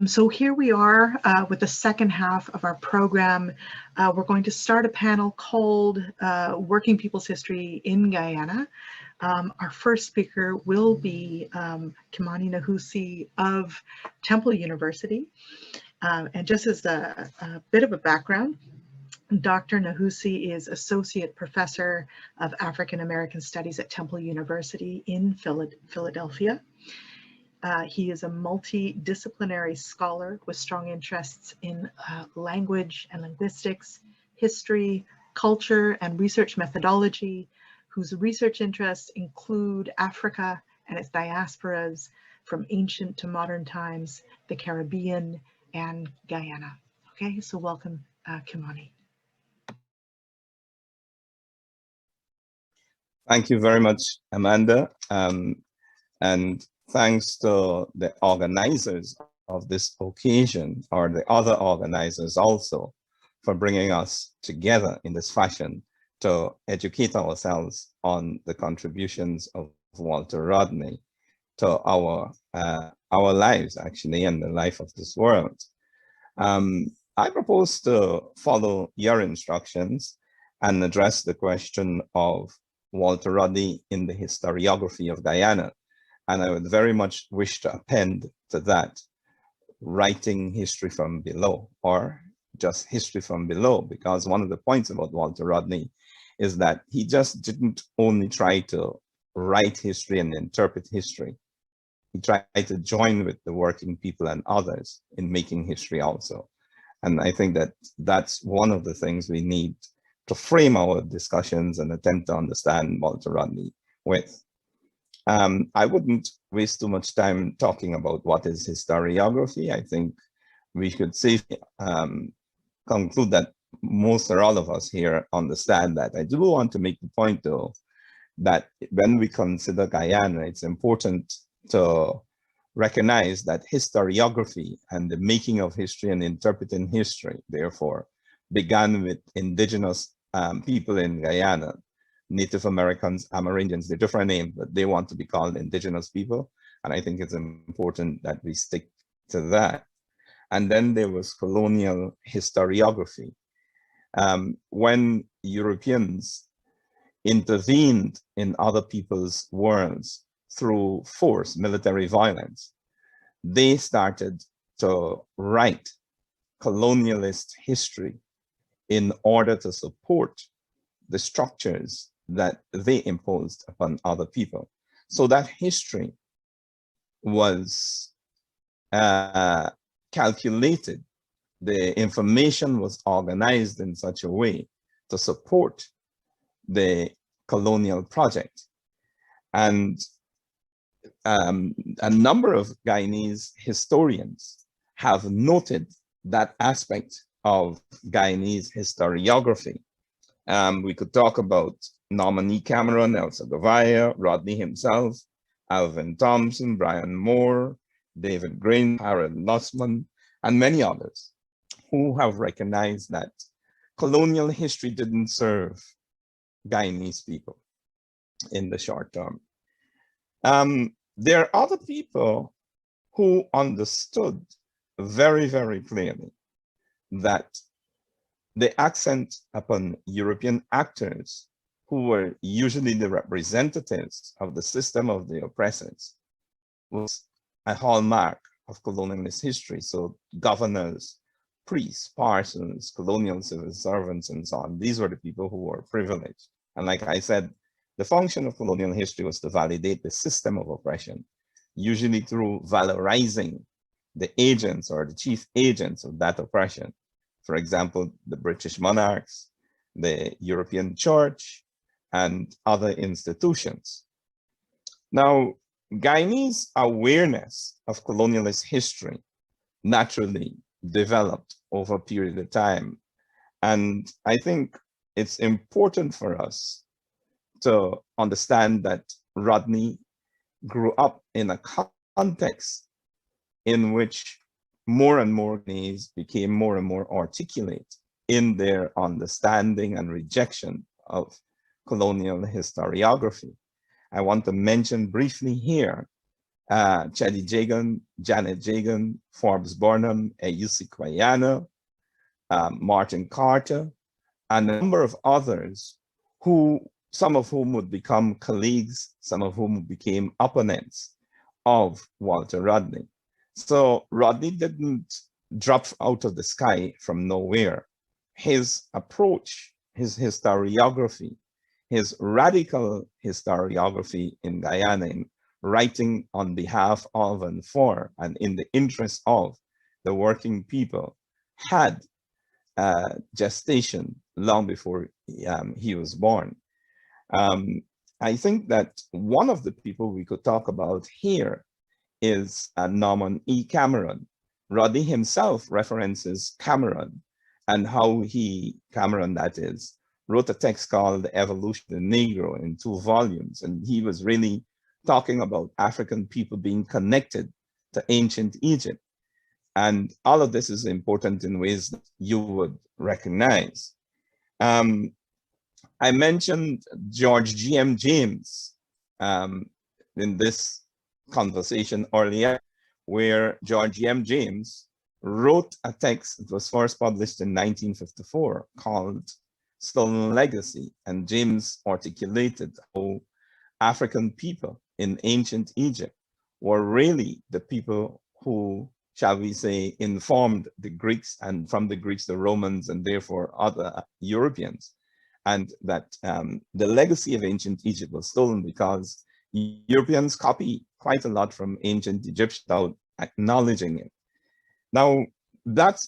So here we are with the second half of our program. We're going to start a panel called Working People's History in Guyana. Our first speaker will be Kimani Nehusi of Temple University. And just as a bit of a background, Dr. Nehusi is Associate Professor of African American Studies at Temple University in Philadelphia. He is a multidisciplinary scholar with strong interests in language and linguistics, history, culture, and research methodology, whose research interests include Africa and its diasporas from ancient to modern times, the Caribbean, and Guyana. Okay, so welcome, Kimani. Thank you very much, Amanda. And thanks to the organizers of this occasion, or the other organizers also, for bringing us together in this fashion to educate ourselves on the contributions of Walter Rodney to our lives, actually, and the life of this world. I propose to follow your instructions and address the question of Walter Rodney in the historiography of Guyana. And I would very much wish to append to that, writing history from below, or just history from below, because one of the points about Walter Rodney is that he just didn't only try to write history and interpret history. He tried to join with the working people and others in making history also. And I think that that's one of the things we need to frame our discussions and attempt to understand Walter Rodney with. I wouldn't waste too much time talking about what is historiography. I think we should safely conclude that most or all of us here understand that. I do want to make the point, though, that when we consider Guyana, it's important to recognize that historiography and the making of history and interpreting history, therefore, began with indigenous people in Guyana, Native Americans, Amerindians, they're different names, but they want to be called indigenous people. And I think it's important that we stick to that. And then there was colonial historiography. When Europeans intervened in other people's worlds through force, military violence, they started to write colonialist history in order to support the structures that they imposed upon other people. So that history was calculated. The information was organized in such a way to support the colonial project. And a number of Guyanese historians have noted that aspect of Guyanese historiography. We could talk about Norman E. Cameron, Elsa Gavaya, Rodney himself, Alvin Thompson, Brian Moore, David Green, Harold Nussman, and many others who have recognized that colonial history didn't serve Guyanese people in the short term. There are other people who understood very, very clearly that the accent upon European actors, who were usually the representatives of the system of the oppressors, was a hallmark of colonialist history. So governors, priests, parsons, colonial civil servants, and so on, these were the people who were privileged. And like I said, the function of colonial history was to validate the system of oppression, usually through valorizing the agents or the chief agents of that oppression. For example, the British monarchs, the European Church, and other institutions. Now, Guyanese awareness of colonialist history naturally developed over a period of time. And I think it's important for us to understand that Rodney grew up in a context in which more and more Guyanese became more and more articulate in their understanding and rejection of colonial historiography. I want to mention briefly here Chedi Jagan, Janet Jagan, Forbes Burnham, Nehusi Guyana, Martin Carter, and a number of others who, some of whom would become colleagues, some of whom became opponents of Walter Rodney. So Rodney didn't drop out of the sky from nowhere. His approach, his historiography, his radical historiography in Guyana, in writing on behalf of and for and in the interest of the working people, had gestation long before he was born. I think that one of the people we could talk about here is Norman E. Cameron. Roddy himself references Cameron and how he, Cameron that is, wrote a text called The Evolution of the Negro in 2 volumes. And he was really talking about African people being connected to ancient Egypt. And all of this is important in ways that you would recognize. I mentioned George G.M. James in this conversation earlier, where George G.M. James wrote a text that was first published in 1954 called Stolen Legacy. And James articulated how African people in ancient Egypt were really the people who, shall we say, informed the Greeks, and from the Greeks, the Romans, and therefore other Europeans. And that the legacy of ancient Egypt was stolen because Europeans copy quite a lot from ancient Egypt without acknowledging it. Now, that,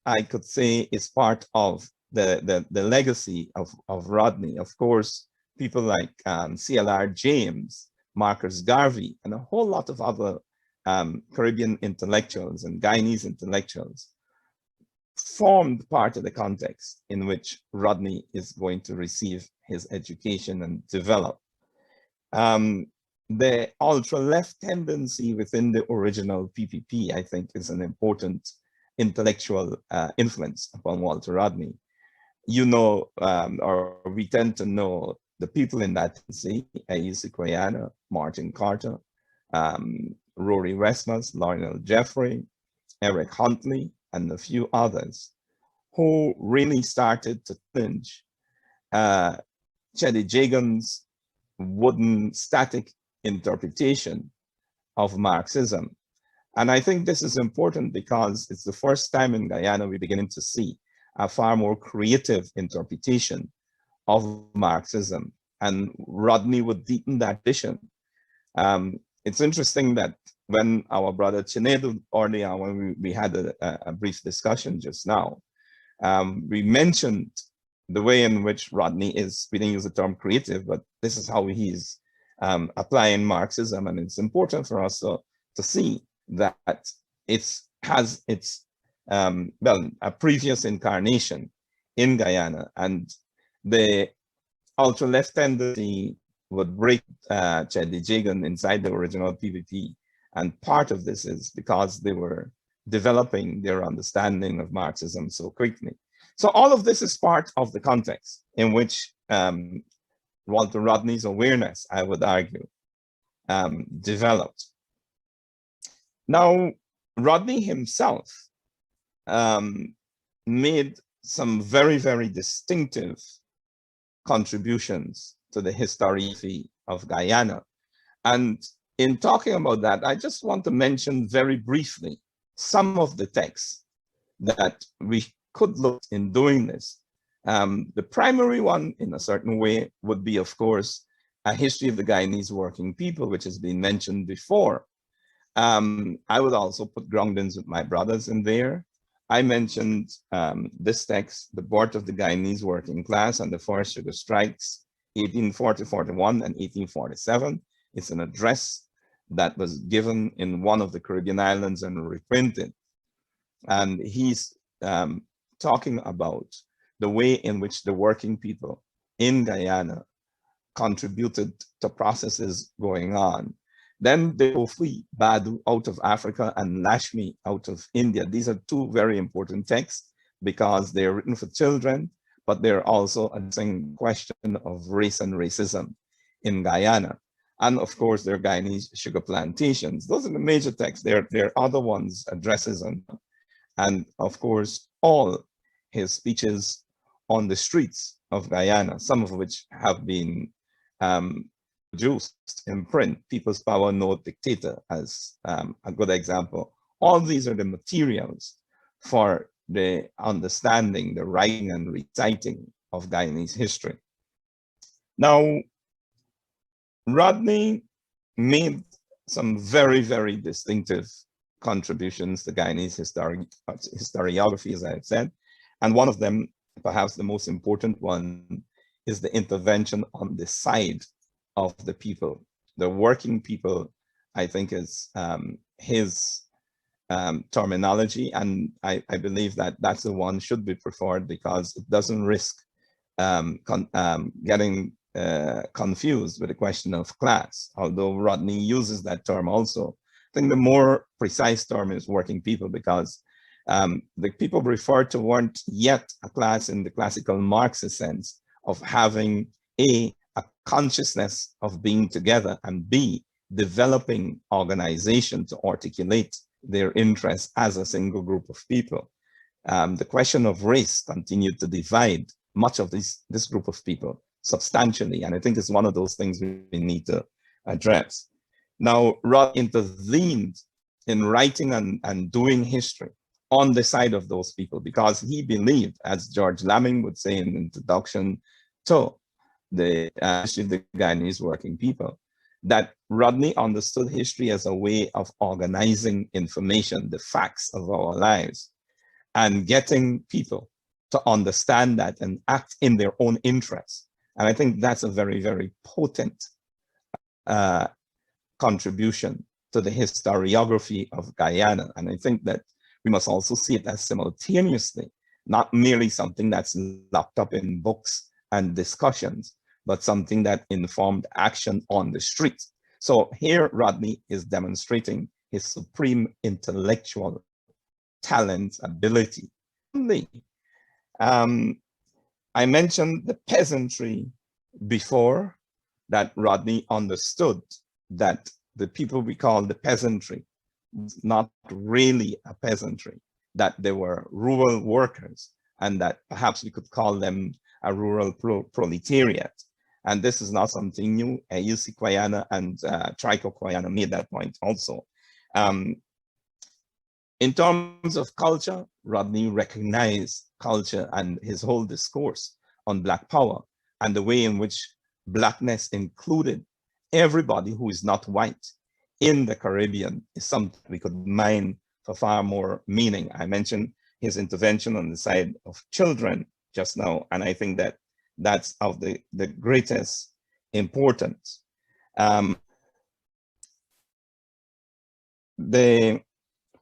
I could say, is part of the legacy of Rodney. Of course, people like C.L.R. James, Marcus Garvey, and a whole lot of other Caribbean intellectuals and Guyanese intellectuals formed part of the context in which Rodney is going to receive his education and develop. The ultra-left tendency within the original PPP, I think, is an important intellectual influence upon Walter Rodney. You know, or we tend to know the people in that tendency: Nehusi Guyana, Martin Carter, Rory Westmas, Lionel Jeffrey, Eric Huntley, and a few others who really started to challenge Chedi Jagan's wooden static interpretation of Marxism. And I think this is important because it's the first time in Guyana we're beginning to see a far more creative interpretation of Marxism. And Rodney would deepen that vision. It's interesting that when our brother Chinedu earlier, when we had a brief discussion just now, we mentioned the way in which Rodney is, we didn't use the term creative, but this is how he's applying Marxism. And it's important for us to see that it has its, well, a previous incarnation in Guyana, and the ultra-left tendency would break Chedi Jagan inside the original PPP. And part of this is because they were developing their understanding of Marxism so quickly. So all of this is part of the context in which Walter Rodney's awareness, I would argue, developed. Now, Rodney himself made some very, very distinctive contributions to the historiography of Guyana. And in talking about that, I just want to mention very briefly some of the texts that we could look in doing this. The primary one, in a certain way, would be, of course, A History of the Guyanese Working People, which has been mentioned before. I would also put Groundings with My Brothers in there. I mentioned this text, The Birth of the Guyanese Working Class and the First Sugar Strikes, 1840-41 and 1847. It's an address that was given in one of the Caribbean islands and reprinted. And he's talking about the way in which the working people in Guyana contributed to processes going on. Then the Kofi Badu out of Africa and Lashmi out of India. These are two very important texts because they're written for children, but they're also addressing the question of race and racism in Guyana. And of course, there are Guyanese sugar plantations. Those are the major texts. There are other ones, addresses, and of course, all his speeches on the streets of Guyana, some of which have been produced in print. People's Power, No Dictator, as a good example. All these are the materials for the understanding, the writing and reciting of Guyanese history. Now, Rodney made some very, very distinctive contributions to Guyanese historiography, as I have said. And one of them, perhaps the most important one, is the intervention on the side of the people. The working people, I think, is his terminology. And I believe that that's the one should be preferred because it doesn't risk getting confused with the question of class, although Rodney uses that term also. I think the more precise term is working people because the people referred to weren't yet a class in the classical Marxist sense of having a consciousness of being together, and B, developing organization to articulate their interests as a single group of people. The question of race continued to divide much of this group of people substantially, and I think it's one of those things we need to address. Now, Rod intervened in writing and doing history on the side of those people because he believed, as George Lamming would say in the introduction to the Guyanese working people, that Rodney understood history as a way of organizing information, the facts of our lives, and getting people to understand that and act in their own interests. And I think that's a very, very potent contribution to the historiography of Guyana. And I think that we must also see it as simultaneously, not merely something that's locked up in books and discussions, but something that informed action on the streets. So here Rodney is demonstrating his supreme intellectual talent, ability. I mentioned the peasantry before, that Rodney understood that the people we call the peasantry was not really a peasantry, that they were rural workers, and that perhaps we could call them a rural proletariat. And this is not something new. Nehusi Guyana and Trico Guyana made that point also. In terms of culture, Rodney recognized culture and his whole discourse on Black power and the way in which Blackness included everybody who is not white in the Caribbean is something we could mine for far more meaning. I mentioned his intervention on the side of children just now, and I think that that's of the greatest importance. The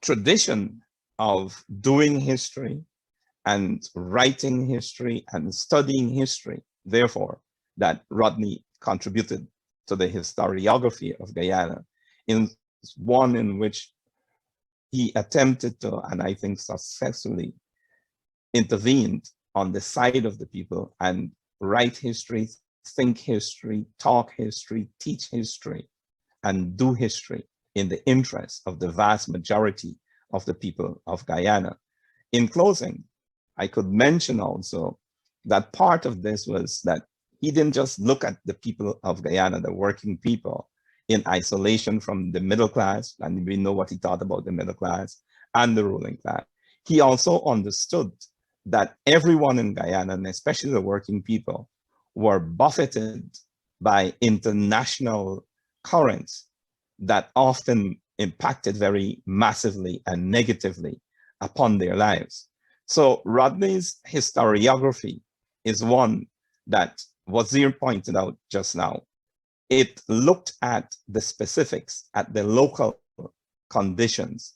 tradition of doing history and writing history and studying history, therefore, that Rodney contributed to the historiography of Guyana, in one in which he attempted to, and I think successfully, intervened on the side of the people and write history, think history, talk history, teach history, and do history in the interest of the vast majority of the people of Guyana. In closing, I could mention also that part of this was that he didn't just look at the people of Guyana, the working people, in isolation from the middle class, and we know what he thought about the middle class and the ruling class. He also understood that everyone in Guyana, and especially the working people, were buffeted by international currents that often impacted very massively and negatively upon their lives. So Rodney's historiography is one that Wazir pointed out just now. It looked at the specifics, at the local conditions,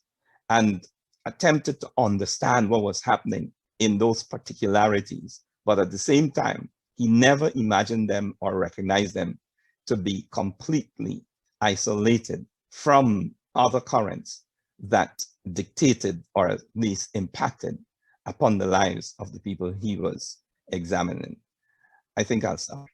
and attempted to understand what was happening in those particularities. But at the same time, he never imagined them or recognized them to be completely isolated from other currents that dictated or at least impacted upon the lives of the people he was examining. I think I'll stop.